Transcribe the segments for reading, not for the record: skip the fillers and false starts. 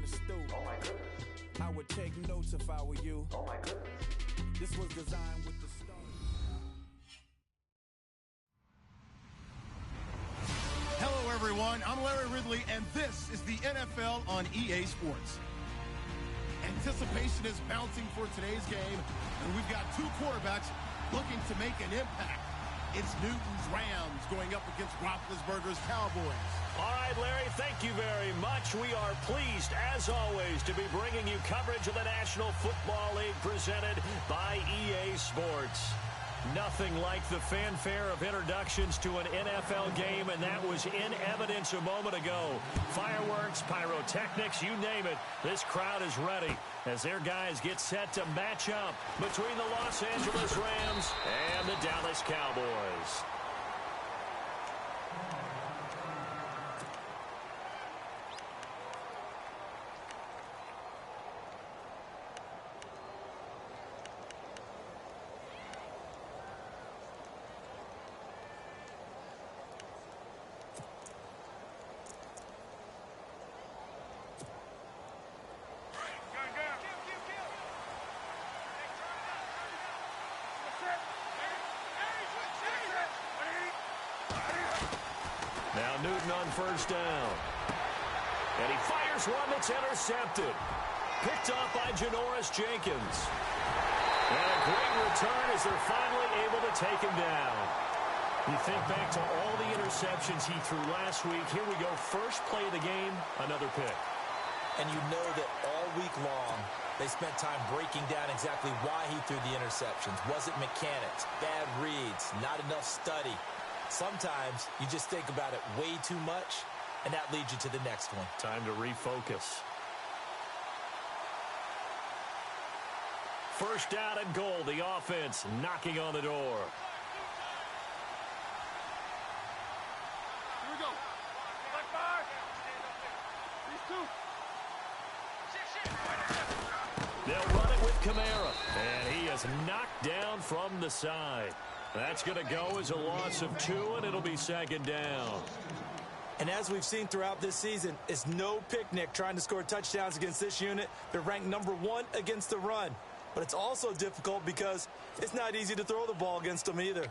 the stoop. Oh my goodness. I would take notes if I were you. Oh my goodness. This was designed with the stone. Hello, everyone. I'm Larry Ridley, and this is the NFL on EA Sports. Anticipation is bouncing for today's game, and we've got two quarterbacks looking to make an impact. It's Newton's Rams going up against Roethlisberger's Cowboys. All right, Larry, thank you very much. We are pleased, as always, to be bringing you coverage of the National Football League presented by EA Sports. Nothing like the fanfare of introductions to an NFL game, and that was in evidence a moment ago. Fireworks, pyrotechnics, you name it. This crowd is ready as their guys get set to match up between the Los Angeles Rams and the Dallas Cowboys. Now Newton on first down. And he fires one that's intercepted. Picked off by Janoris Jenkins. And a great return as they're finally able to take him down. You think back to all the interceptions he threw last week. Here we go. First play of the game, another pick. And you know that all week long, they spent time breaking down exactly why he threw the interceptions. Was it mechanics, bad reads, not enough study? Sometimes you just think about it way too much, and that leads you to the next one. Time to refocus. First down and goal. The offense knocking on the door. Here we go. Black bar. These two. They'll run it with Kamara. And he is knocked down from the side. That's going to go as a loss of 2, and it'll be second down. And as we've seen throughout this season, it's no picnic trying to score touchdowns against this unit. They're ranked number 1 against the run. But it's also difficult because it's not easy to throw the ball against them either.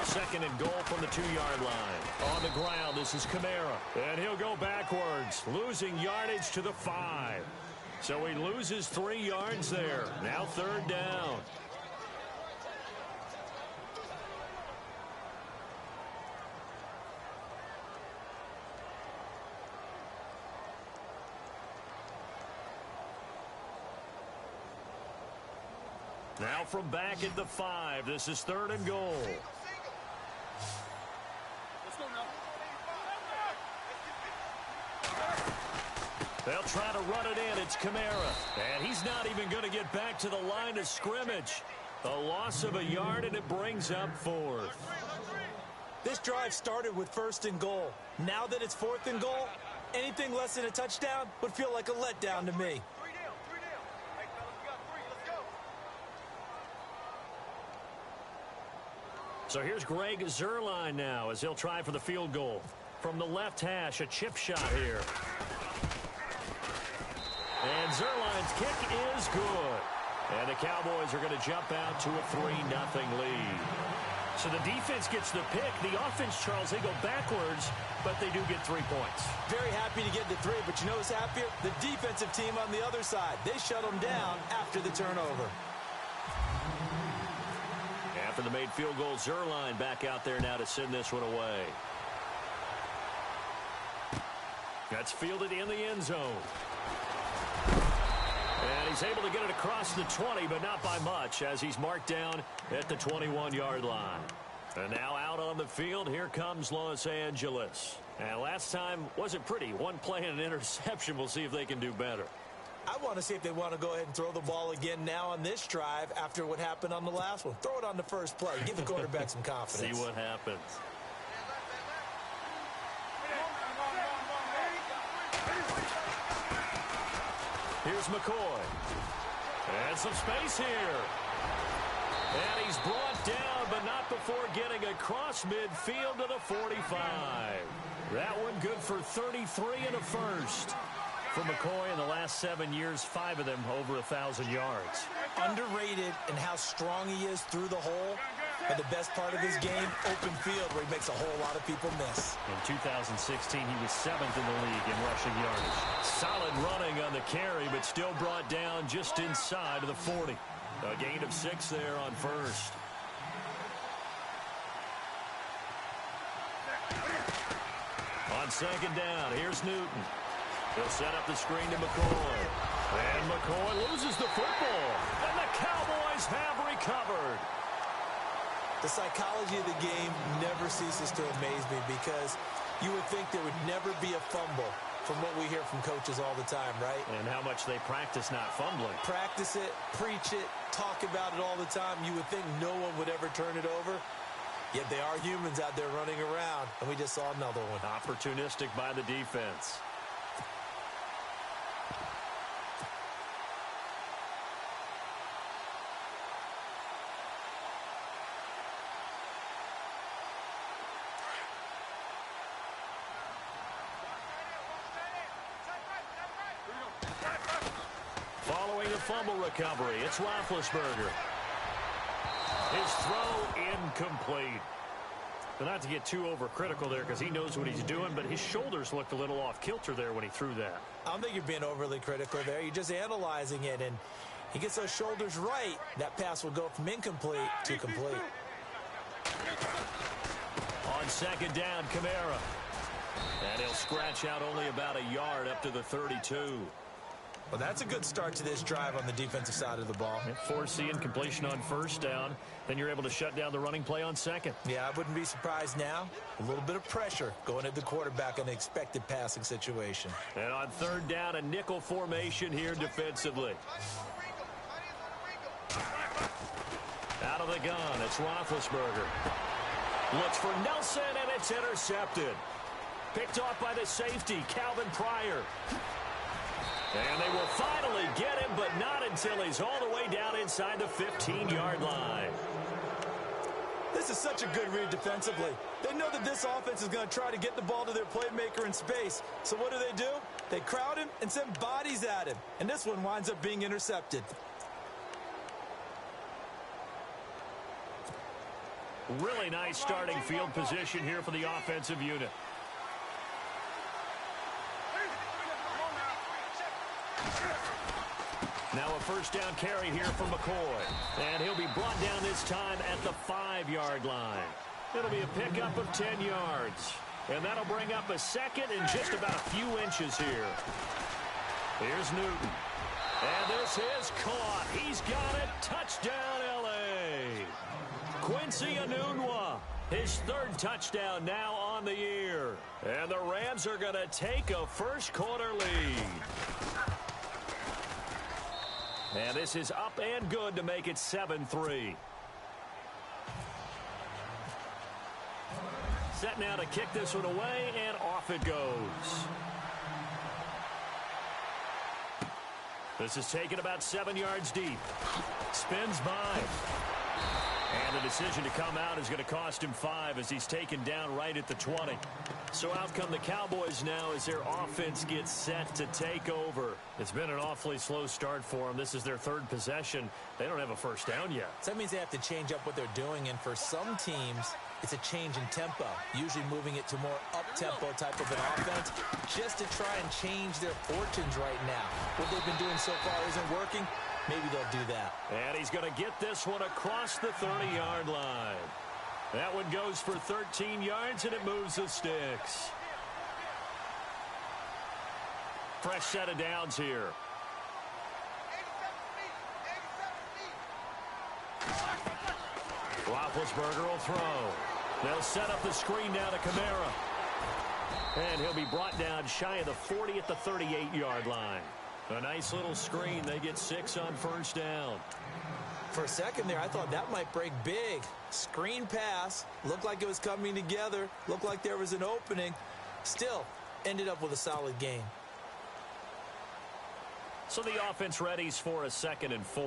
Second and goal from the 2-yard line. On the ground, this is Kamara. And he'll go backwards, losing yardage to the 5. So he loses 3 yards there. Now third down. Now from back at the 5, this is third and goal. They'll try to run it in. It's Kamara. And he's not even going to get back to the line of scrimmage. A loss of a yard, and it brings up 4th. This drive started with first and goal. Now that it's 4th and goal, anything less than a touchdown would feel like a letdown to me. So here's Greg Zuerlein now as he'll try for the field goal. From the left hash, a chip shot here. And Zuerlein's kick is good. And the Cowboys are going to jump out to a 3-0 lead. So the defense gets the pick. The offense, Charles, they go backwards, but they do get 3 points. Very happy to get the 3, but you know who's happier? The defensive team on the other side. They shut them down after the turnover. After the made field goal, Zuerlein back out there now to send this one away. That's fielded in the end zone. And he's able to get it across the 20, but not by much, as he's marked down at the 21-yard line. And now out on the field, here comes Los Angeles. And last time wasn't pretty. One play and an interception. We'll see if they can do better. I want to see if they want to go ahead and throw the ball again now on this drive after what happened on the last one. Throw it on the first play. Give the quarterback some confidence. See what happens. Here's McCoy. And some space here. And he's brought down, but not before getting across midfield to the 45. That one good for 33 and a first. For McCoy in the last 7 years, 5 of them over 1,000 yards. Underrated in how strong he is through the hole. And the best part of his game, open field, where he makes a whole lot of people miss. In 2016, he was 7th in the league in rushing yardage. Solid running on the carry, but still brought down just inside of the 40. A gain of 6 there on first. On second down, here's Newton. He'll set up the screen to McCoy. And McCoy loses the football. And the Cowboys have recovered. The psychology of the game never ceases to amaze me because you would think there would never be a fumble from what we hear from coaches all the time, right? And how much they practice not fumbling. Practice it, preach it, talk about it all the time. You would think no one would ever turn it over. Yet they are humans out there running around, and we just saw another one. Opportunistic by the defense. Following a fumble recovery, it's Roethlisberger. His throw incomplete. But not to get too overcritical there because he knows what he's doing, but his shoulders looked a little off kilter there when he threw that. I don't think you're being overly critical there. You're just analyzing it, and he gets those shoulders right. That pass will go from incomplete to complete. On second down, Kamara. And he'll scratch out only about a yard up to the 32. Well, that's a good start to this drive on the defensive side of the ball. Forcing completion on first down. Then you're able to shut down the running play on second. Yeah, I wouldn't be surprised now. A little bit of pressure going at the quarterback in an expected passing situation. And on third down, a nickel formation here defensively. Out of the gun, it's Roethlisberger. Looks for Nelson, and it's intercepted. Picked off by the safety, Calvin Pryor. And they will finally get him, but not until he's all the way down inside the 15-yard line. This is such a good read defensively. They know that this offense is going to try to get the ball to their playmaker in space. So what do? They crowd him and send bodies at him. And this one winds up being intercepted. Really nice starting field position here for the offensive unit. Now a first down carry here for McCoy. And he'll be brought down this time at the 5-yard line. It'll be a pickup of 10 yards. And that'll bring up a second and just about a few inches here. Here's Newton. And this is caught. He's got it. Touchdown, L.A. Quincy Enunwa. His third touchdown now on the year. And the Rams are going to take a first quarter lead. And this is up and good to make it 7-3. Set now to kick this one away, and off it goes. This is taken about 7 yards deep. Spins by. And the decision to come out is going to cost him 5 as he's taken down right at the 20. So out come the Cowboys now as their offense gets set to take over. It's been an awfully slow start for them. This is their third possession. They don't have a first down yet. So that means they have to change up what they're doing, and for some teams, it's a change in tempo, usually moving it to more up-tempo type of an offense just to try and change their fortunes right now. What they've been doing so far isn't working. Maybe they'll do that. And he's going to get this one across the 30-yard line. That one goes for 13 yards, and it moves the sticks. Fresh set of downs here. Roethlisberger will throw. They'll set up the screen down to Kamara. And he'll be brought down shy of the 40 at the 38-yard line. A nice little screen. They get 6 on first down. For a second there, I thought that might break big. Screen pass. Looked like it was coming together. Looked like there was an opening. Still, ended up with a solid gain. So the offense readies for a 2nd and 4.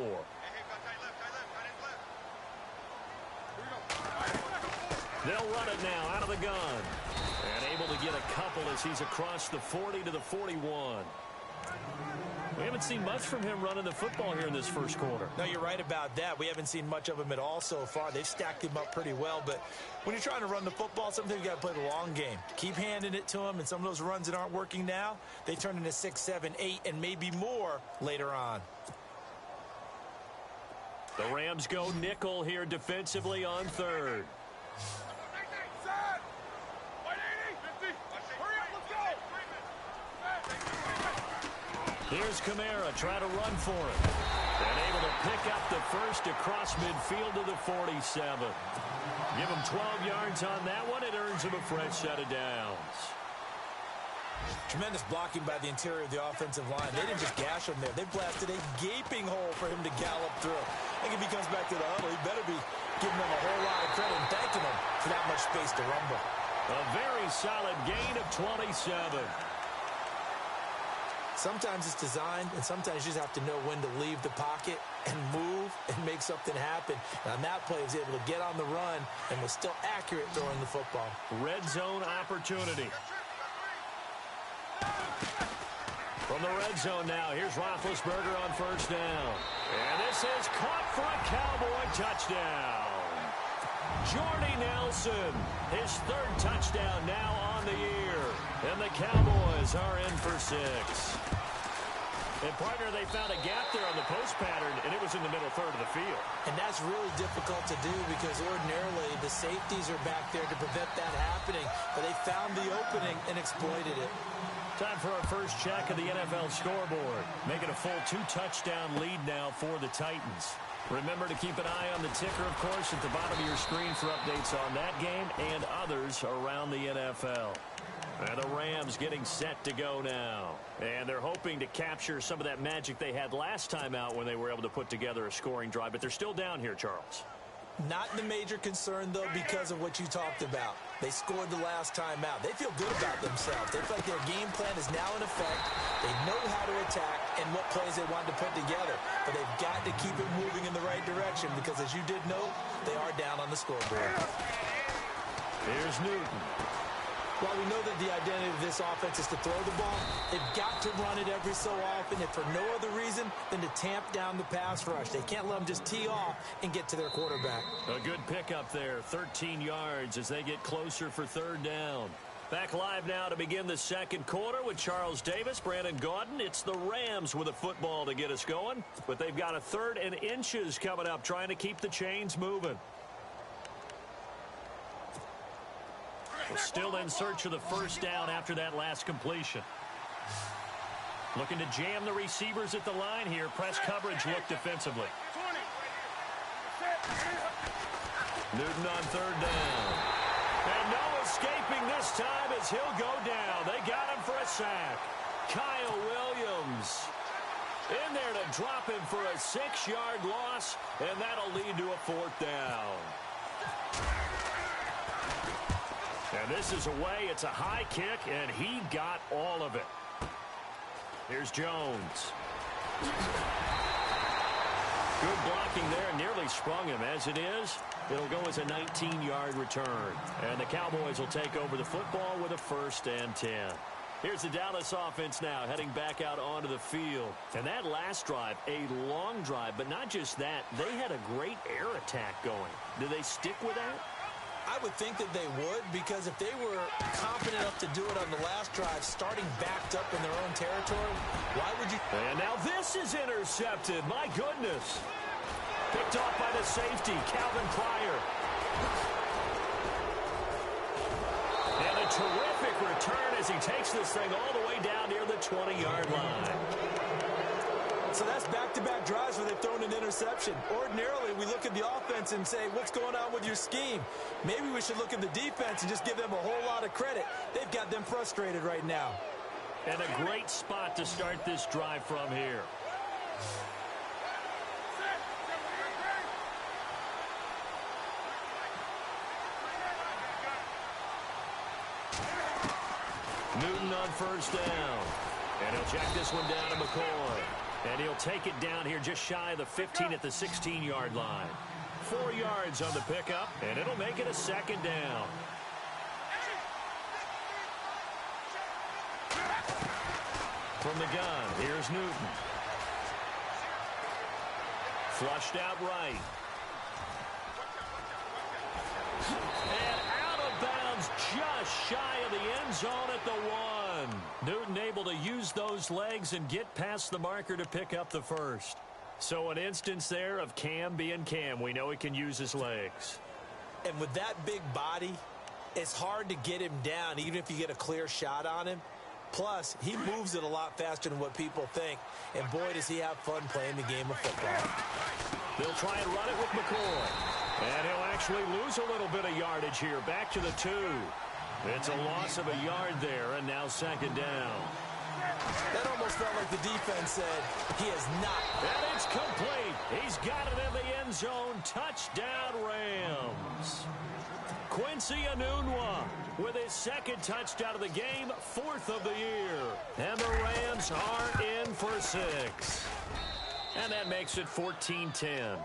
They'll run it now out of the gun. And able to get a couple as he's across the 40 to the 41. We haven't seen much from him running the football here in this first quarter. No, you're right about that. We haven't seen much of him at all so far. They've stacked him up pretty well, but when you're trying to run the football, sometimes you got to play the long game. Keep handing it to him, and some of those runs that aren't working now, they turn into 6, 7, 8, and maybe more later on. The Rams go nickel here defensively on 3rd. Here's Kamara trying to run for it. And able to pick up the first across midfield to the 47. Give him 12 yards on that one. It earns him a fresh set of downs. Tremendous blocking by the interior of the offensive line. They didn't just gash him there. They blasted a gaping hole for him to gallop through. I think if he comes back to the huddle, he better be giving them a whole lot of credit and thanking them for that much space to rumble. A very solid gain of 27. Sometimes it's designed, and sometimes you just have to know when to leave the pocket and move and make something happen. And on that play, he was able to get on the run and was still accurate throwing the football. Red zone opportunity. From the red zone now, here's Roethlisberger on first down. And this is caught for a Cowboy touchdown. Jordy Nelson, his 3rd touchdown now on the year. And the Cowboys are in for 6. And partner, they found a gap there on the post pattern, and it was in the middle 3rd of the field. And that's really difficult to do because ordinarily the safeties are back there to prevent that happening. But they found the opening and exploited it. Time for our first check of the NFL scoreboard. Making a full 2-touchdown lead now for the Titans. Remember to keep an eye on the ticker, of course, at the bottom of your screen for updates on that game and others around the NFL. And the Rams getting set to go now. And they're hoping to capture some of that magic they had last time out when they were able to put together a scoring drive. But they're still down here, Charles. Not the major concern, though, because of what you talked about. They scored the last time out. They feel good about themselves. They feel like their game plan is now in effect. They know how to attack and what plays they want to put together. But they've got to keep it moving in the right direction because, as you did note, they are down on the scoreboard. Here's Newton. While we know that the identity of this offense is to throw the ball, they've got to run it every so often, if for no other reason than to tamp down the pass rush. They can't let them just tee off and get to their quarterback. A good pickup there, 13 yards as they get closer for 3rd down. Back live now to begin the second quarter with Charles Davis, Brandon Gaudin. It's the Rams with a football to get us going, but they've got a 3rd and inches coming up, trying to keep the chains moving. Still in search of the first down after that last completion. Looking to jam the receivers at the line here. Press coverage look defensively. Newton on 3rd down. And no escaping this time as he'll go down. They got him for a sack. Kyle Williams in there to drop him for a 6-yard loss, and that'll lead to a 4th down. And this is away. It's a high kick, and he got all of it. Here's Jones. Good blocking there. Nearly sprung him. As it is, it'll go as a 19-yard return. And the Cowboys will take over the football with a 1st and 10. Here's the Dallas offense now heading back out onto the field. And that last drive, a long drive, but not just that. They had a great air attack going. Do they stick with that? I would think that they would, because if they were confident enough to do it on the last drive, starting backed up in their own territory, why would you? And now this is intercepted. My goodness. Picked off by the safety, Calvin Pryor. And a terrific return as he takes this thing all the way down near the 20-yard line. So that's back-to-back drives where they've thrown an interception. Ordinarily, we look at the offense and say, what's going on with your scheme? Maybe we should look at the defense and just give them a whole lot of credit. They've got them frustrated right now. And a great spot to start this drive from here. Newton on first down. And he'll check this one down to McCoy. And he'll take it down here just shy of the 15 at the 16-yard line. 4 yards on the pickup, and it'll make it a second down. From the gun, here's Newton. Flushed out right. And out of bounds just shy of the end zone at the 1. Newton able to use those legs and get past the marker to pick up the first. So an instance there of Cam being Cam. We know he can use his legs. And with that big body, it's hard to get him down even if you get a clear shot on him. Plus, he moves it a lot faster than what people think. And boy, does he have fun playing the game of football. They'll try and run it with McCoy. And he'll actually lose a little bit of yardage here. Back to the 2. It's a loss of a yard there, and now second down. That almost felt like the defense said he is not. And it's complete. He's got it in the end zone. Touchdown, Rams. Quincy Enunwa with his second touchdown of the game, 4th of the year. And the Rams are in for 6. And that makes it 14-10.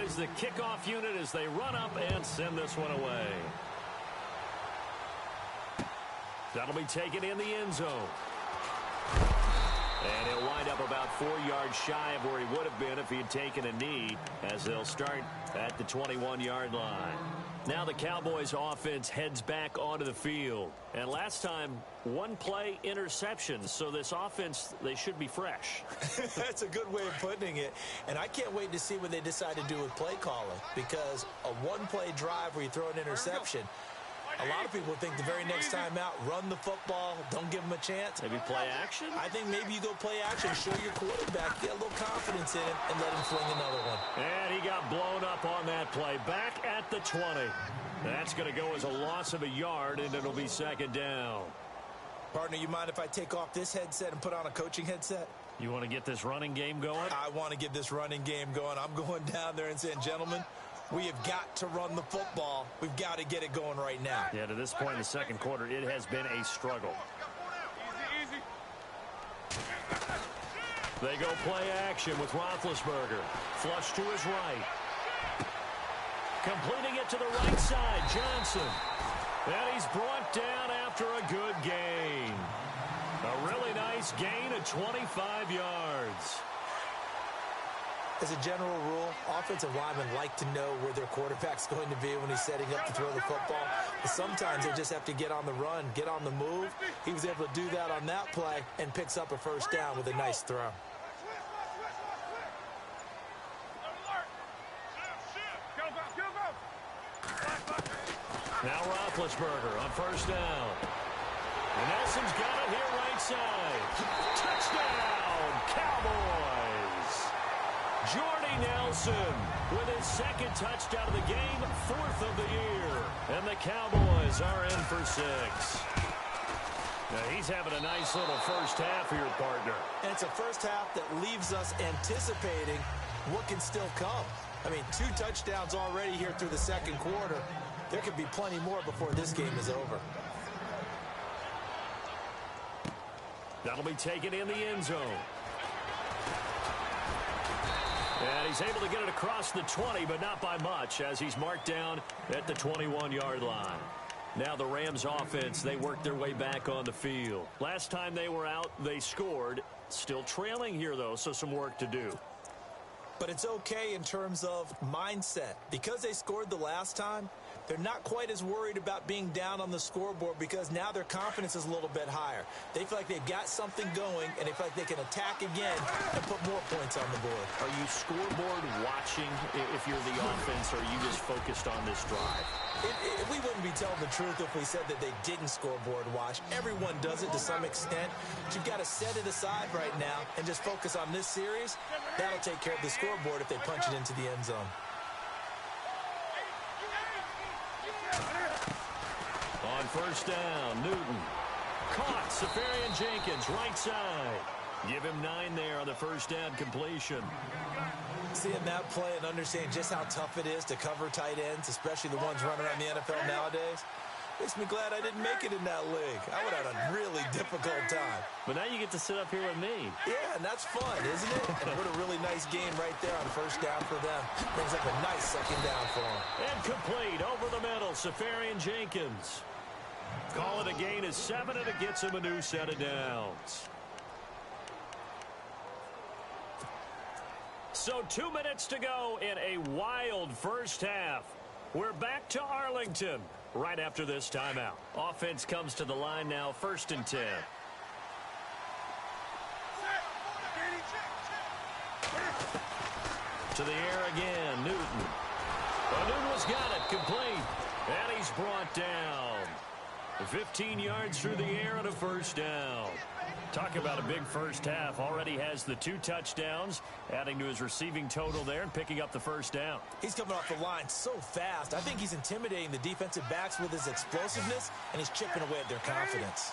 Is the kickoff unit as they run up and send this one away. That'll be taken in the end zone. And he'll wind up about 4 yards shy of where he would have been if he had taken a knee, as they'll start at the 21-yard line. Now the Cowboys offense heads back onto the field. And last time, 1 play interceptions. So this offense, they should be fresh. That's a good way of putting it. And I can't wait to see what they decide to do with play calling. Because a 1-play drive where you throw an interception, a lot of people think the very next time out, run the football, don't give them a chance. Maybe play action? I think maybe you go play action, show your quarterback, get a little confidence in him, and let him fling another one. And he got blown up on that play. Back at the 20. That's going to go as a loss of a yard, and it'll be second down. Partner, you mind if I take off this headset and put on a coaching headset? You want to get this running game going? I want to get this running game going. I'm going down there and saying, gentlemen, we have got to run the football. We've got to get it going right now. Yeah, to this point in the second quarter, it has been a struggle. They go play action with Roethlisberger. Flush to his right. Completing it to the right side, Johnson. And he's brought down after a good gain. A really nice gain of 25 yards. As a general rule, offensive linemen like to know where their quarterback's going to be when he's setting up to throw the football. But sometimes they just have to get on the run, get on the move. He was able to do that on that play and picks up a first down with a nice throw. Now Roethlisberger on first down. And Nelson's got it here right side. Touchdown, Cowboys! Jordy Nelson with his second touchdown of the game, 4th of the year. And the Cowboys are in for 6. Now he's having a nice little first half here, partner. And it's a first half that leaves us anticipating what can still come. I mean, 2 touchdowns already here through the second quarter. There could be plenty more before this game is over. That'll be taken in the end zone. And he's able to get it across the 20, but not by much, as he's marked down at the 21-yard line. Now the Rams offense, they work their way back on the field. Last time they were out, they scored. Still trailing here, though, so some work to do. But it's okay in terms of mindset. Because they scored the last time, they're not quite as worried about being down on the scoreboard because now their confidence is a little bit higher. They feel like they've got something going, and they feel like they can attack again and put more points on the board. Are you scoreboard watching if you're the offense, or are you just focused on this drive? We wouldn't be telling the truth if we said that they didn't scoreboard watch. Everyone does it to some extent. But you've got to set it aside right now and just focus on this series. That'll take care of the scoreboard if they punch it into the end zone. On first down, Newton. Caught. Safarian Jenkins, right side. Give him 9 there on the first down completion. Seeing that play and understanding just how tough it is to cover tight ends, especially the ones running around the NFL nowadays, makes me glad I didn't make it in that league. I would have had a really difficult time. But now you get to sit up here with me. Yeah, and that's fun, isn't it? And what a really nice game right there on first down for them. Brings up a nice second down for them. And complete over the middle, Safarian Jenkins. Call it a gain of 7, and it gets him a new set of downs. So 2 minutes to go in a wild first half. We're back to Arlington right after this timeout. Offense comes to the line now, 1st and 10. To the air again, Newton. Newton's got it, complete. And he's brought down. 15 yards through the air and a first down. Talk about a big first half. Already has the 2 touchdowns, adding to his receiving total there and picking up the first down. He's coming off the line so fast. I think he's intimidating the defensive backs with his explosiveness, and he's chipping away at their confidence.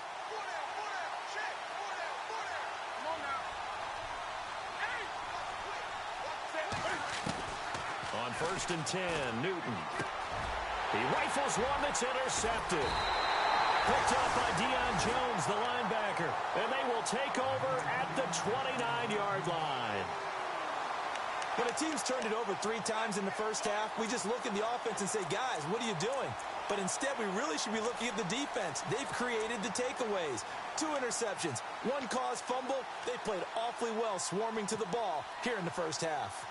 On 1st and 10, Newton. He rifles one that's intercepted. Picked up by Deion Jones, the linebacker. And they will take over at the 29-yard line. When a team's turned it over 3 times in the first half, we just look at the offense and say, guys, what are you doing? But instead, we really should be looking at the defense. They've created the takeaways. 2 interceptions, 1 caused fumble. They played awfully well swarming to the ball here in the first half.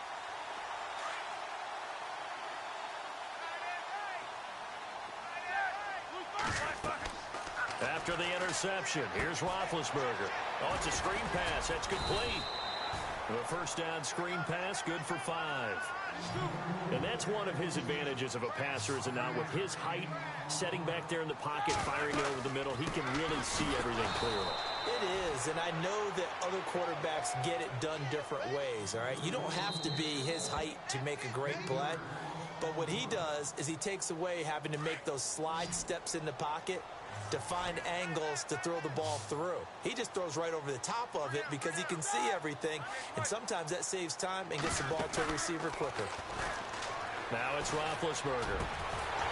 After the interception, here's Roethlisberger. Oh, it's a screen pass. That's complete. A first down screen pass, good for 5. And that's one of his advantages of a passer, is it not? With his height, setting back there in the pocket, firing it over the middle, he can really see everything clearly. It is, and I know that other quarterbacks get it done different ways, all right? You don't have to be his height to make a great play, but what he does is he takes away having to make those slide steps in the pocket to find angles to throw the ball through. He just throws right over the top of it because he can see everything, and sometimes that saves time and gets the ball to a receiver quicker. Now it's Roethlisberger.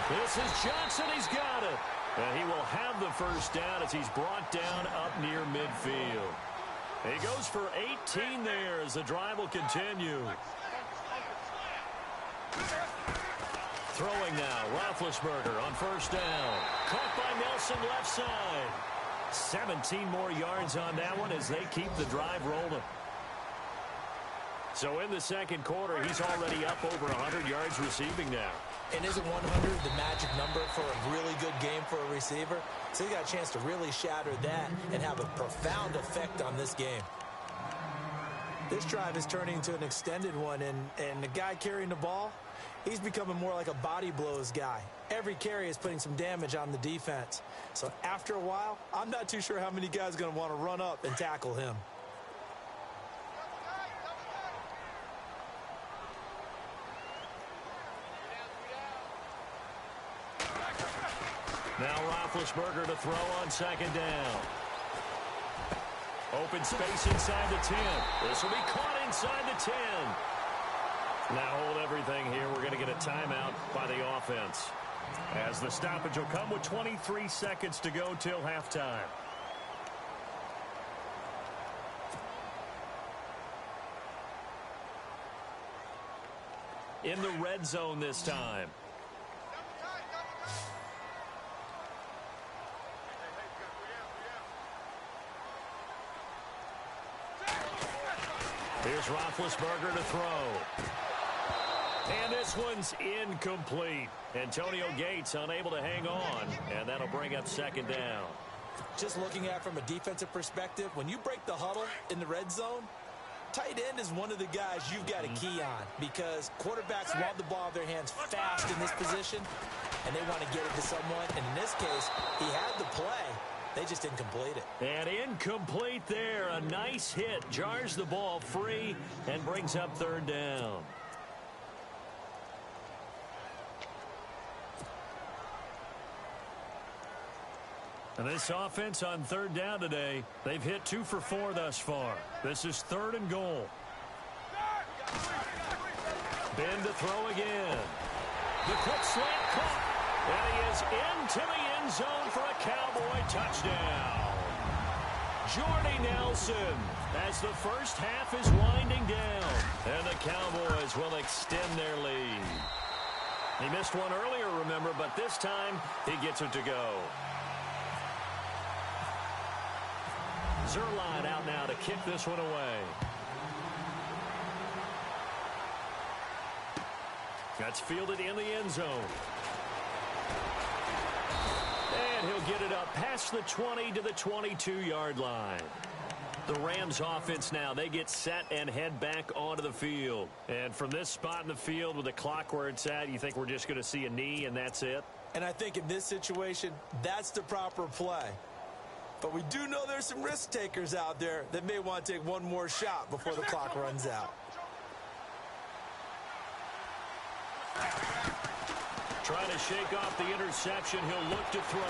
This is Johnson. He's got it. And he will have the first down as he's brought down up near midfield. He goes for 18 there as the drive will continue. Throwing now, Roethlisberger on first down. Caught by Nelson left side. 17 more yards on that one as they keep the drive rolling. So in the second quarter, he's already up over 100 yards receiving now. And isn't 100 the magic number for a really good game for a receiver? So he got a chance to really shatter that and have a profound effect on this game. This drive is turning into an extended one, and the guy carrying the ball, he's becoming more like a body blows guy. Every carry is putting some damage on the defense. So after a while, I'm not too sure how many guys are going to want to run up and tackle him. Now Roethlisberger to throw on second down. Open space inside the 10. This will be caught inside the 10. Now hold everything here. We're going to get a timeout by the offense, as the stoppage will come with 23 seconds to go till halftime. In the red zone this time. Here's Roethlisberger to throw. And this one's incomplete. Antonio Gates unable to hang on, and that'll bring up second down. Just looking at it from a defensive perspective, when you break the huddle in the red zone, tight end is one of the guys you've got a key on because quarterbacks want the ball in their hands fast in this position, and they want to get it to someone. And in this case, he had the play. They just didn't complete it. And incomplete there. A nice hit. Jars the ball free and brings up third down. And this offense on third down today, they've hit 2 for 4 thus far. This is 3rd and goal. Ben to throw again. The quick slant caught. And he is into the end zone for a Cowboy touchdown. Jordy Nelson as the first half is winding down. And the Cowboys will extend their lead. He missed one earlier, remember, but this time he gets it to go. Zerline out now to kick this one away. That's fielded in the end zone. And he'll get it up past the 20 to the 22-yard line. The Rams offense now, they get set and head back onto the field. And from this spot in the field with the clock where it's at, you think we're just going to see a knee and that's it? And I think in this situation, that's the proper play. But we do know there's some risk takers out there that may want to take one more shot before the clock runs out. Trying to shake off the interception. He'll look to throw.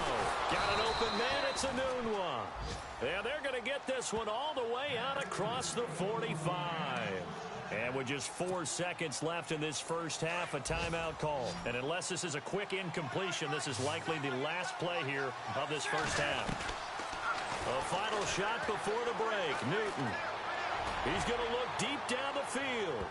Got an open man. It's a Nunwa. And they're going to get this one all the way out across the 45. And with just 4 seconds left in this first half, a timeout call. And unless this is a quick incompletion, this is likely the last play here of this first half. A final shot before the break. Newton. He's going to look deep down the field.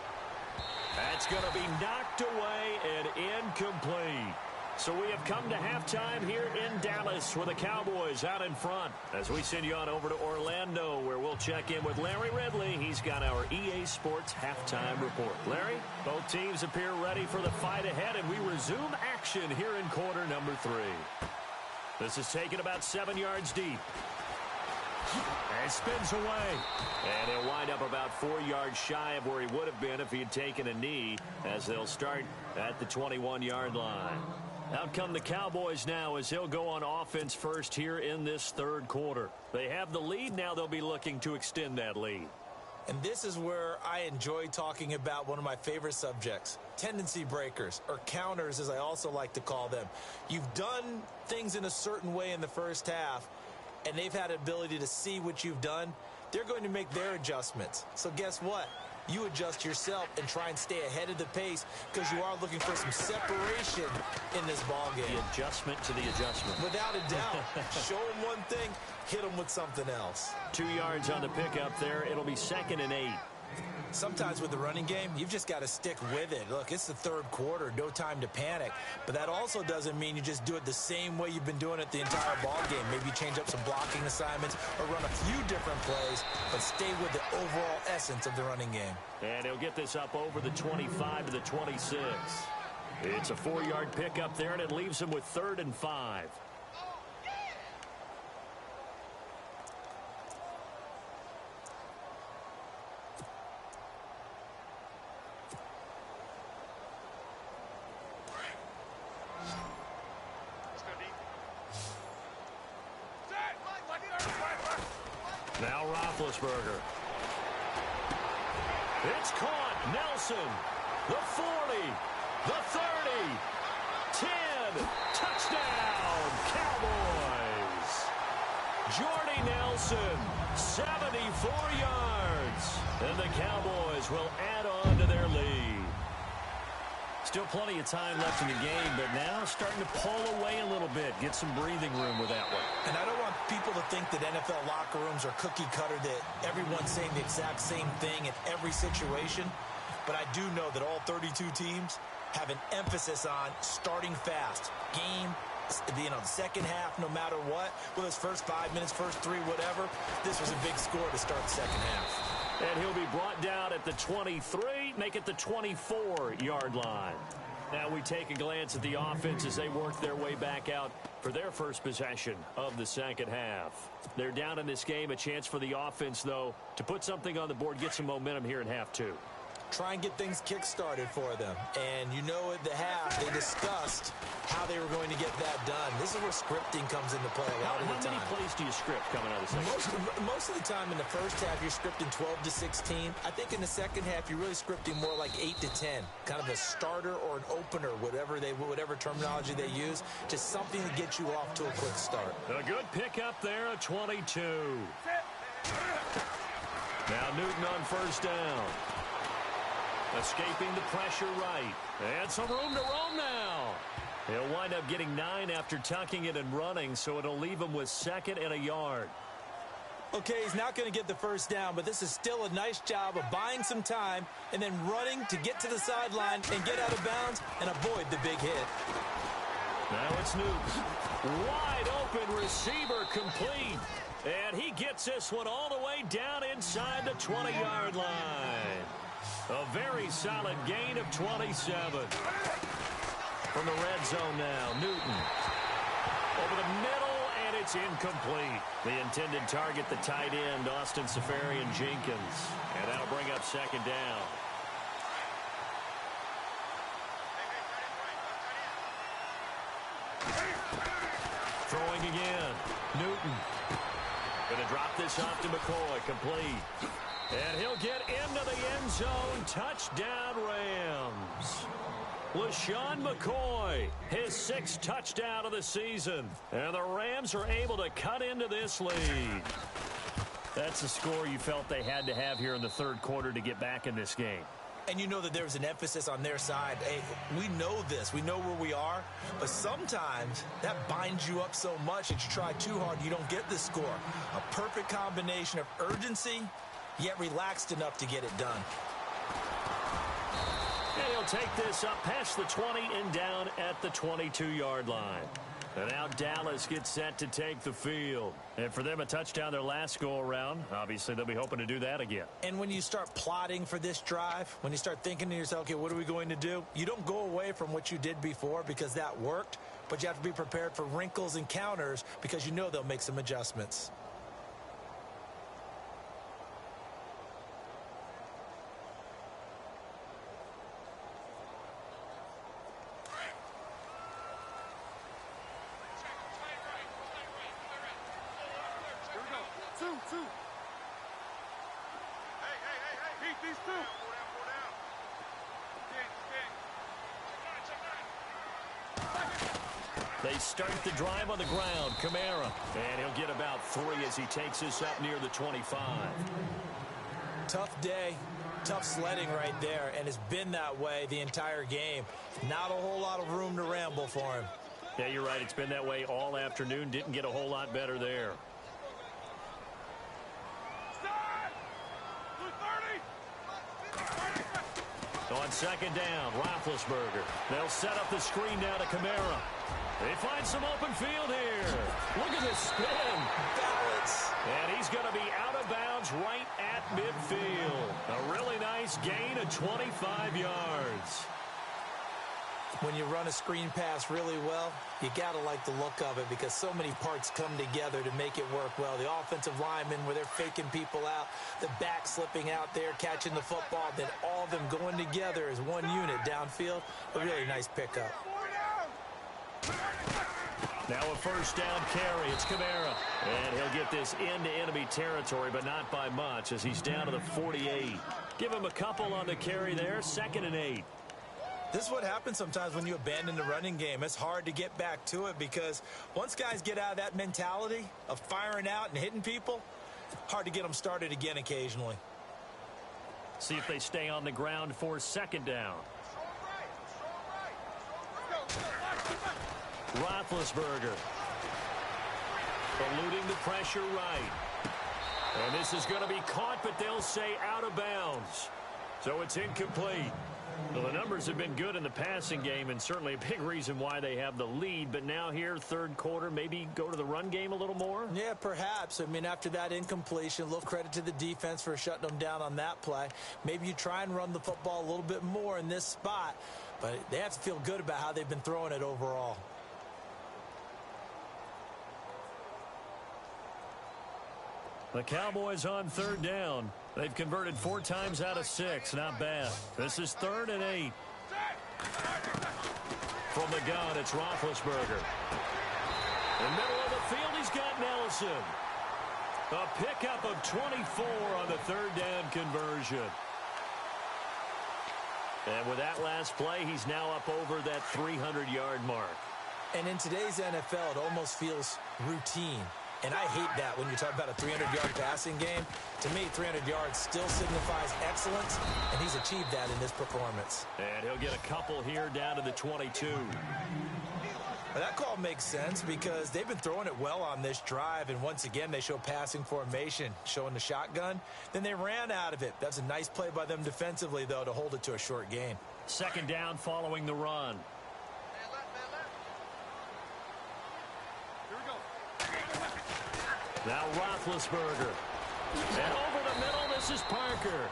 That's going to be knocked away and incomplete. So we have come to halftime here in Dallas with the Cowboys out in front. As we send you on over to Orlando, where we'll check in with Larry Ridley. He's got our EA Sports halftime report. Larry, both teams appear ready for the fight ahead, and we resume action here in quarter number 3. This is taken about 7 yards deep. And spins away. And he'll wind up about 4 yards shy of where he would have been if he had taken a knee, as they'll start at the 21-yard line. Out come the Cowboys now as he'll go on offense first here in this third quarter. They have the lead. Now they'll be looking to extend that lead. And this is where I enjoy talking about one of my favorite subjects, tendency breakers, or counters as I also like to call them. You've done things in a certain way in the first half, and they've had the ability to see what you've done. They're going to make their adjustments. So guess what? You adjust yourself and try and stay ahead of the pace because you are looking for some separation in this ball game. The adjustment to the adjustment. Without a doubt. Show them one thing, hit them with something else. 2 yards on the pickup there. It'll be 2nd and 8. Sometimes with the running game, you've just got to stick with it. Look, it's the third quarter, no time to panic. But that also doesn't mean you just do it the same way you've been doing it the entire ball game. Maybe change up some blocking assignments or run a few different plays, but stay with the overall essence of the running game. And he'll get this up over the 25 to the 26. It's a 4-yard pickup there, and it leaves him with 3rd and 5. Now Roethlisberger. It's caught. Nelson. The 40. The 30. 10. Touchdown. Cowboys. Jordy Nelson. 74 yards. And the Cowboys will add on to their lead. Still plenty of time left in the game, but now starting to pull away a little bit. Get some breathing room with that one. And I don't want people to think that NFL locker rooms are cookie cutter, that everyone's saying the exact same thing in every situation. But I do know that all 32 teams have an emphasis on starting fast. Game, the second half, no matter what. Whether it's first 5 minutes, first 3, whatever. This was a big score to start the second half. And he'll be brought down at the 23. make it the 24-yard line. Now we take a glance at the offense as they work their way back out for their first possession of the second half. They're down in this game. A chance for the offense, though, to put something on the board, get some momentum here in half two. Try and get things kick-started for them. And you know at the half, they discussed how they were going to get that done. This is where scripting comes into play a lot of the time. How many plays do you script coming out of the second half? Most of the time in the first half, you're scripting 12 to 16. I think in the second half, you're really scripting more like 8 to 10. Kind of a starter or an opener, whatever terminology they use. Just something to get you off to a quick start. A good pickup there at 22. Now Newton on first down. Escaping the pressure right. And some room to roam now. He'll wind up getting 9 after tucking it and running, so it'll leave him with 2nd and a yard. Okay, he's not going to get the first down, but this is still a nice job of buying some time and then running to get to the sideline and get out of bounds and avoid the big hit. Now it's Newton. Wide open receiver complete. And he gets this one all the way down inside the 20-yard line. A very solid gain of 27. From the red zone now, Newton. Over the middle, and it's incomplete. The intended target, the tight end, Austin Safarian-Jenkins. And that'll bring up 2nd down. Throwing again. Newton. Going to drop this off to McCoy. Complete. And he'll get into the end zone. Touchdown, Rams. LaShawn McCoy, his 6th touchdown of the season. And the Rams are able to cut into this lead. That's the score you felt they had to have here in the third quarter to get back in this game. And you know that there's an emphasis on their side. Hey, we know this. We know where we are. But sometimes that binds you up so much that you try too hard, you don't get the score. A perfect combination of urgency, yet relaxed enough to get it done. And he'll take this up past the 20 and down at the 22-yard line. And now Dallas gets set to take the field. And for them, a touchdown their last go-around. Obviously, they'll be hoping to do that again. And when you start plotting for this drive, when you start thinking to yourself, okay, what are we going to do? You don't go away from what you did before because that worked, but you have to be prepared for wrinkles and counters because you know they'll make some adjustments. They start the drive on the ground. Kamara. And he'll get about 3 as he takes this up near the 25. Tough day. Tough sledding right there. And it's been that way the entire game. Not a whole lot of room to ramble for him. Yeah, you're right. It's been that way all afternoon. Didn't get a whole lot better there. On 2nd down, Roethlisberger. They'll set up the screen now to Kamara. They find some open field here. Look at this spin. Balance. And he's going to be out of bounds right at midfield. A really nice gain of 25 yards. When you run a screen pass really well, you got to like the look of it because so many parts come together to make it work well. The offensive linemen where they're faking people out, the back slipping out there, catching the football, then all of them going together as one unit downfield. A really nice pickup. Now a first down carry. It's Kamara. And he'll get this into enemy territory, but not by much as he's down to the 48. Give him a couple on the carry there. 2nd and 8. This is what happens sometimes when you abandon the running game. It's hard to get back to it because once guys get out of that mentality of firing out and hitting people, hard to get them started again occasionally. See if they stay on the ground for 2nd down. Roethlisberger. Eluding the pressure right. And this is going to be caught, but they'll say out of bounds. So it's incomplete. Well, the numbers have been good in the passing game and certainly a big reason why they have the lead. But now here, third quarter, maybe go to the run game a little more? Yeah, perhaps. I mean, after that incompletion, a little credit to the defense for shutting them down on that play. Maybe you try and run the football a little bit more in this spot. But they have to feel good about how they've been throwing it overall. The Cowboys on third down. They've converted 4 times out of 6. Not bad. This is 3rd and 8. From the gun, it's Roethlisberger. In the middle of the field, he's got Nelson. A pickup of 24 on the third down conversion. And with that last play, he's now up over that 300-yard mark. And in today's NFL, it almost feels routine. And I hate that when you talk about a 300-yard passing game. To me, 300 yards still signifies excellence, and he's achieved that in this performance. And he'll get a couple here down to the 22. Well, that call makes sense because they've been throwing it well on this drive, and once again, they show passing formation, showing the shotgun. Then they ran out of it. That's a nice play by them defensively, though, to hold it to a short gain. 2nd down following the run. Now Roethlisberger. And over the middle, this is Parker.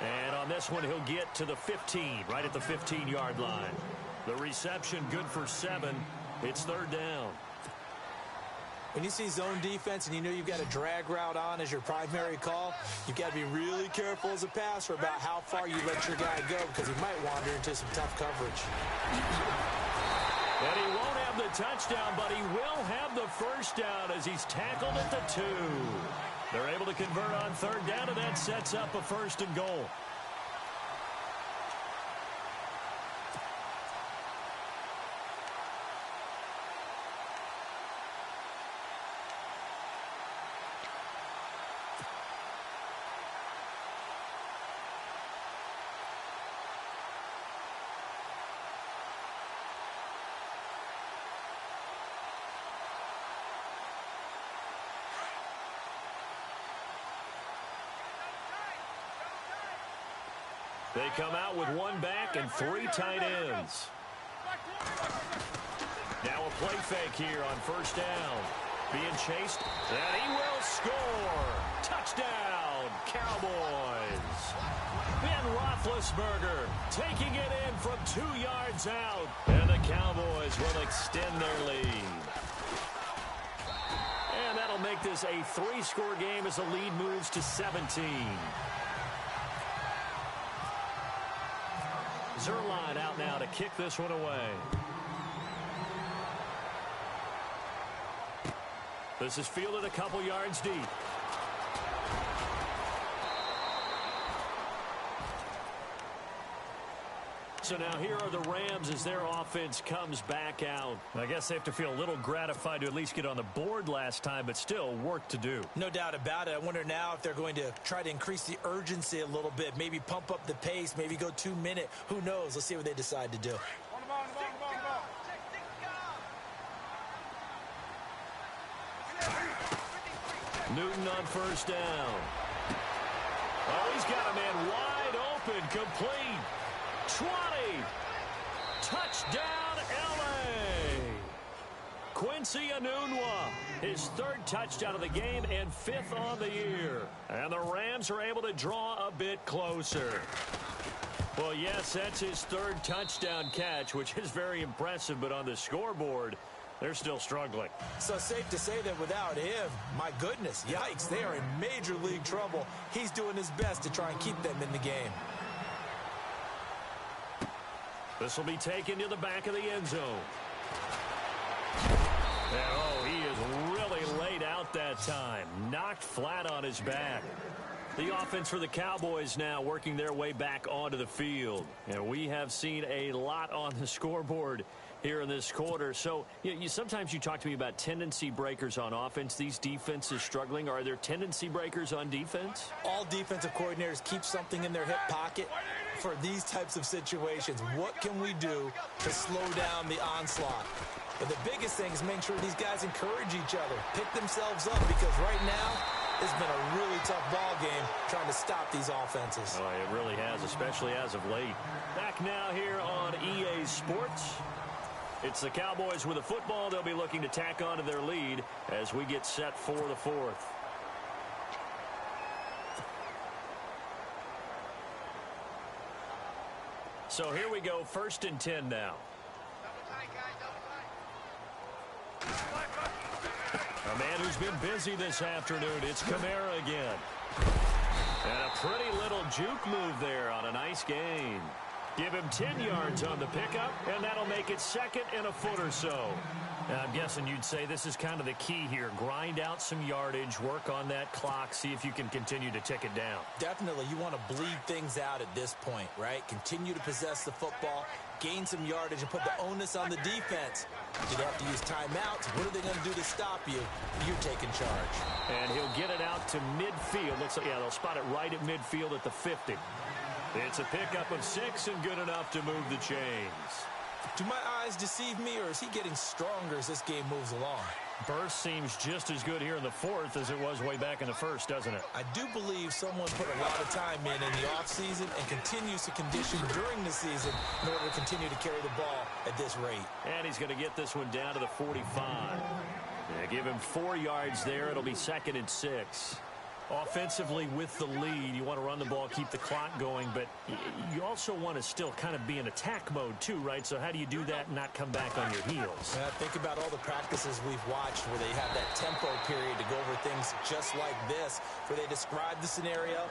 And on this one, he'll get to the 15, right at the 15-yard line. The reception good for 7. It's 3rd down. When you see zone defense and you know you've got a drag route on as your primary call, you've got to be really careful as a passer about how far you let your guy go because he might wander into some tough coverage. And he won't have the touchdown, but he will have the first down as he's tackled at the 2. They're able to convert on 3rd down, and that sets up a 1st and goal. They come out with 1 back and 3 tight ends. Now a play fake here on 1st down. Being chased, and he will score. Touchdown, Cowboys. Ben Roethlisberger taking it in from 2 yards out. And the Cowboys will extend their lead. And that'll make this a 3-score game as the lead moves to 17. Zerline out now to kick this one away. This is fielded a couple yards deep. So now here are the Rams as their offense comes back out. I guess they have to feel a little gratified to at least get on the board last time, but still work to do. No doubt about it. I wonder now if they're going to try to increase the urgency a little bit, maybe pump up the pace, maybe go 2-minute. Who knows? Let's see what they decide to do. Newton on 1st down. Oh, he's got a man wide open, complete. 20. Touchdown, L.A. Quincy Enunwa, his 3rd touchdown of the game and 5th on the year. And the Rams are able to draw a bit closer. Well, yes, that's his 3rd touchdown catch, which is very impressive, but on the scoreboard, they're still struggling. So safe to say that without him, my goodness, yikes, they are in major league trouble. He's doing his best to try and keep them in the game. This will be taken to the back of the end zone. And, oh, he is really laid out that time. Knocked flat on his back. The offense for the Cowboys now working their way back onto the field. And we have seen a lot on the scoreboard here in this quarter. So sometimes you talk to me about tendency breakers on offense. These defenses struggling. Are there tendency breakers on defense? All defensive coordinators keep something in their hip pocket for these types of situations. What can we do to slow down the onslaught? But the biggest thing is make sure these guys encourage each other, pick themselves up, because right now It's been a really tough ball game trying to stop these offenses. Oh, it really has, especially as of late. Back now here on EA Sports. It's the Cowboys with a football. They'll be looking to tack on to their lead as we get set for the fourth. So here we go, 1st and 10 now. A man who's been busy this afternoon, it's Kamara again. And a pretty little juke move there on a nice gain. Give him 10 yards on the pickup, and that'll make it 2nd and a foot or so. I'm guessing you'd say this is kind of the key here. Grind out some yardage, work on that clock, see if you can continue to tick it down. Definitely, you want to bleed things out at this point, right? Continue to possess the football, gain some yardage, and put the onus on the defense. You'd have to use timeouts. What are they going to do to stop you? You're taking charge. And he'll get it out to midfield. Looks like, yeah, they'll spot it right at midfield at the 50. It's a pickup of 6 and good enough to move the chains. Do my eyes deceive me, or is he getting stronger as this game moves along? Burst seems just as good here in the 4th as it was way back in the 1st, doesn't it? I do believe someone put a lot of time in the offseason and continues to condition during the season in order to continue to carry the ball at this rate. And he's going to get this one down to the 45. Yeah, give him 4 yards there. It'll be 2nd and 6. Offensively with the lead, you want to run the ball, keep the clock going, but you also want to still kind of be in attack mode too, right? So how do you do that and not come back on your heels? Yeah, think about all the practices we've watched where they have that tempo period to go over things just like this, where they describe the scenario,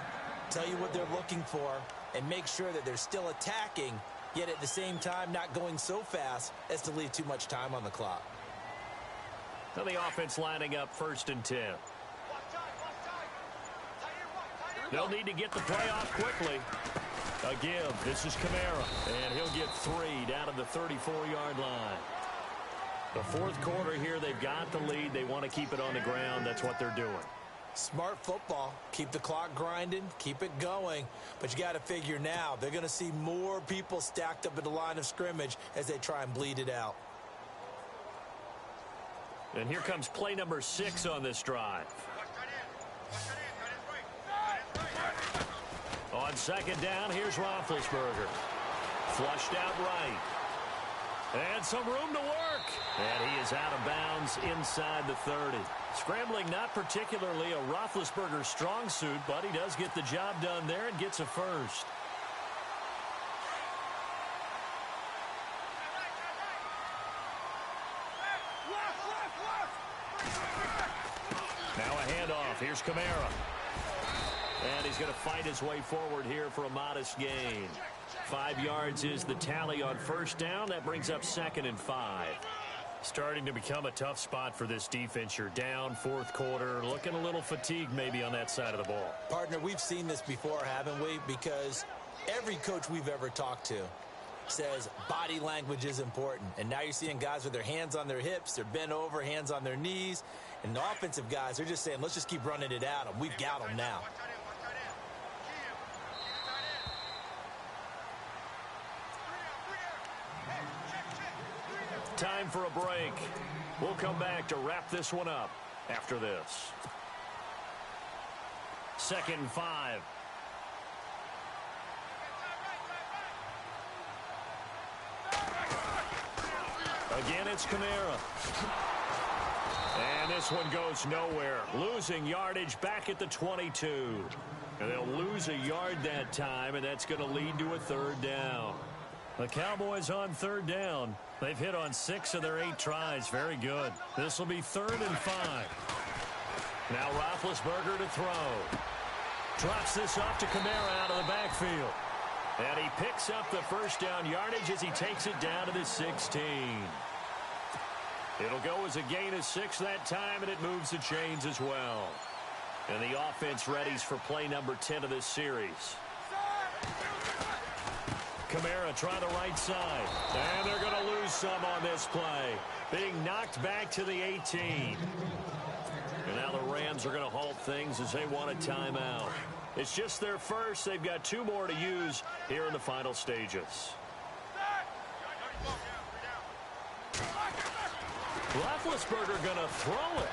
tell you what they're looking for, and make sure that they're still attacking, yet at the same time not going so fast as to leave too much time on the clock. Now the offense lining up 1st and 10. They'll need to get the play off quickly. A give. This is Kamara. And he'll get 3 down to the 34-yard line. The 4th quarter here, they've got the lead. They want to keep it on the ground. That's what they're doing. Smart football. Keep the clock grinding. Keep it going. But you got to figure now, they're going to see more people stacked up at the line of scrimmage as they try and bleed it out. And here comes play number 6 on this drive. On 2nd down, here's Roethlisberger. Flushed out right. And some room to work. And he is out of bounds inside the 30. Scrambling not particularly a Roethlisberger strong suit, but he does get the job done there and gets a first. Now a handoff. Here's Kamara. And he's going to fight his way forward here for a modest gain. 5 yards is the tally on 1st down. That brings up 2nd and 5. Starting to become a tough spot for this defense. You're down 4th quarter. Looking a little fatigued maybe on that side of the ball. Partner, we've seen this before, haven't we? Because every coach we've ever talked to says body language is important. And now you're seeing guys with their hands on their hips. They're bent over, hands on their knees. And the offensive guys, they're just saying, let's just keep running it at them. We've got them now. Time for a break. We'll come back to wrap this one up after this. 2nd and 5. Again, it's Kamara. And this one goes nowhere. Losing yardage back at the 22. And they'll lose a yard that time, and that's going to lead to a 3rd down. The Cowboys on 3rd down. They've hit on 6 of their 8 tries. Very good. This will be 3rd and 5. Now Roethlisberger to throw. Drops this off to Kamara out of the backfield. And he picks up the 1st down yardage as he takes it down to the 16. It'll go as a gain of 6 that time, and it moves the chains as well. And the offense readies for play number 10 of this series. Kamara try the right side. And they're going to lose some on this play. Being knocked back to the 18. And now the Rams are going to halt things as they want a timeout. It's just their first. They've got 2 more to use here in the final stages. Roethlisberger going to throw it.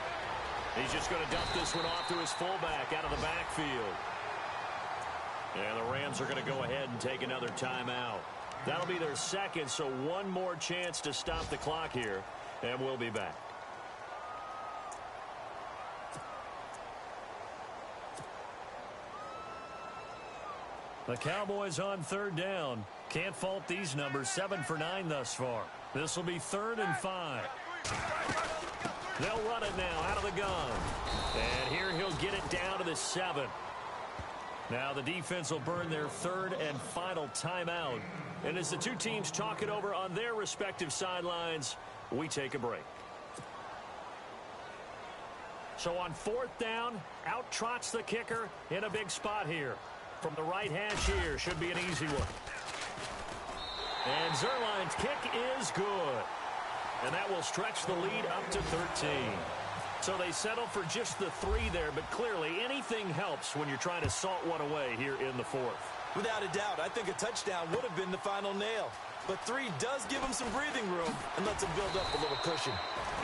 He's just going to dump this one off to his fullback out of the backfield. And the Rams are going to go ahead and take another timeout. That'll be their second, so one more chance to stop the clock here, and we'll be back. The Cowboys on third down. Can't fault these numbers. 7 for 9 thus far. This will be 3rd and 5. They'll run it now out of the gun. And here he'll get it down to the 7. Now the defense will burn their 3rd and final timeout. And as the two teams talk it over on their respective sidelines, we take a break. So on 4th down, out trots the kicker in a big spot here. From the right hash here, should be an easy one. And Zerline's kick is good. And that will stretch the lead up to 13. So they settle for just the 3 there, but clearly anything helps when you're trying to salt one away here in the 4th. Without a doubt, I think a touchdown would have been the final nail. But 3 does give him some breathing room and lets him build up a little cushion.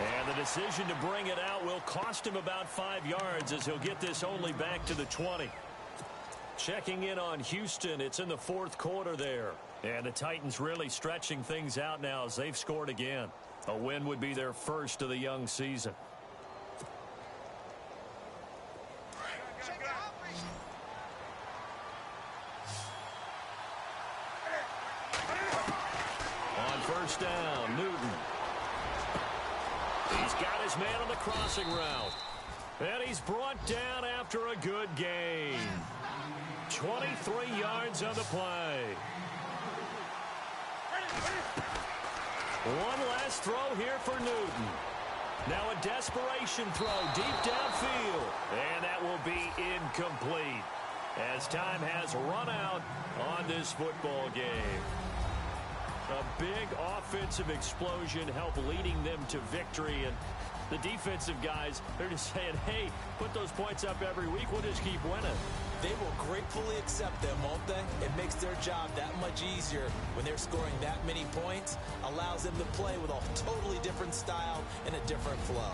And the decision to bring it out will cost him about 5 yards as he'll get this only back to the 20. Checking in on Houston, it's in the 4th quarter there. And the Titans really stretching things out now as they've scored again. A win would be their first of the young season. On 1st down, Newton. He's got his man on the crossing route. And he's brought down after a good gain. 23 yards on the play. One last throw here for Newton. Now a desperation throw deep downfield. And that will be incomplete as time has run out on this football game. A big offensive explosion helped leading them to victory. And the defensive guys, they're just saying, hey, put those points up every week. We'll just keep winning. They will gratefully accept them, won't they? It makes their job that much easier when they're scoring that many points. Allows them to play with a totally different style and a different flow.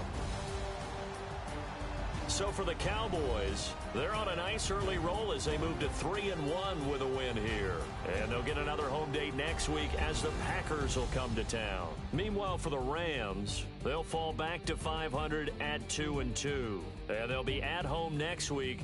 So for the Cowboys, they're on a nice early roll as they move to 3-1 with a win here. And they'll get another home date next week as the Packers will come to town. Meanwhile, for the Rams, they'll fall back to 500 at 2-2. And they'll be at home next week